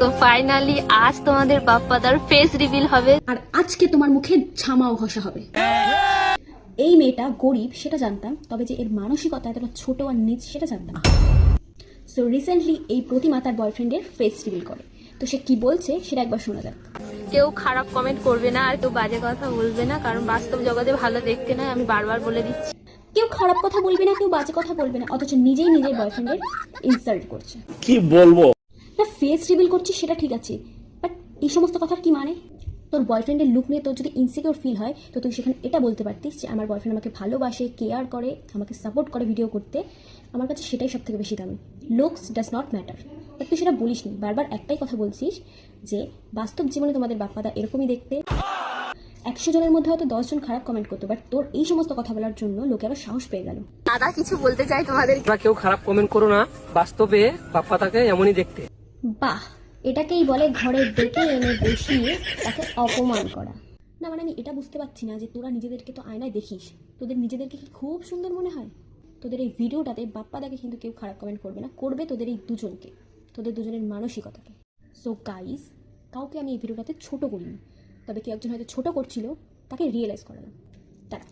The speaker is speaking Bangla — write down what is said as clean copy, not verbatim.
তো ফাইনালি আজ তোমাদের বাপ্পাদার ফেস রিভিল হবে, আর আজকে তোমার মুখে ঝামাও ঘষা হবে। এই মেয়েটা গরিব সেটা জানতাম, তবে যে এর মানসিকতা এতটা ছোট আর নিচ সেটা জানতাম না। সো রিসেন্টলি এই প্রতিমা তার বয়ফ্রেন্ডের ফেস রিভিল করে, তো সে কি বলছে সেটা একবার শোনা যাক। কেউ খারাপ কমেন্ট করবে না আর কেউ বাজে কথা বলবে না, কারণ বাস্তব জগতে ভালো দেখতে নয়, আমি বারবার বলে দিচ্ছি। কেউ খারাপ কথা বলবে না, কেউ বাজে কথা বলবে না, অথচ নিজেই নিজের বয়ফ্রেন্ডের ইনসাল্ট করছে। কি বলবো না, ফেস রিভিল করছিস সেটা ঠিক আছে, বাট এই সমস্ত কথার কি মানে? তোর বয়ফ্রেন্ডের লুক নিয়ে তোর যদি ইনসিকিউর ফিল হয়, তো তুই সেখানে এটা বলতে পারতিস যে আমার বয়ফ্রেন্ড আমাকে ভালোবাসে, কেয়ার করে, আমাকে সাপোর্ট করে ভিডিও করতে। আমার কাছে সেটাই সব থেকে বেশি দামি। Looks does not matter, but তুই সেটা বলিসনি। বারবার একটাই কথা বলছিস যে বাস্তব জীবনে তোমাদের বাপ্পাদা এরকমই দেখতে। 100 জনের মধ্যে হয়তো 10 জন খারাপ কমেন্ট করতো, বাট তোর এই সমস্ত কথা বলার জন্য লোকে আবার সাহস পেয়ে গেল। দাদা কিছু বলতে চাই তোমাদের। তোমরা কেউ খারাপ কমেন্ট করো না, বাস্তবে বাপ্পা তাকে এমনই দেখতে। বাহ, এটাকেই বলে ঘরে ডেকে এনে বসিয়ে তাকে অপমান করা। না মানে আমি এটা বুঝতে পারছি না যে তোরা নিজেদেরকে তো আয়নায় দেখিস, তোদের নিজেদেরকে কি খুব সুন্দর মনে হয়? তোদের এই ভিডিওটাতে বাপ্পাদাকে কিন্তু কেউ খারাপ কমেন্ট করবে না, করবে তোদের এই দুজনকে, তোদের দুজনের মানসিকতাকে। সো গাইস, কাউকে আমি এই ভিডিওটাতে ছোট করিনি, তবে কেউ একজন হয়তো ছোট করছিল, তাকে রিয়েলাইজ করালাম। তারা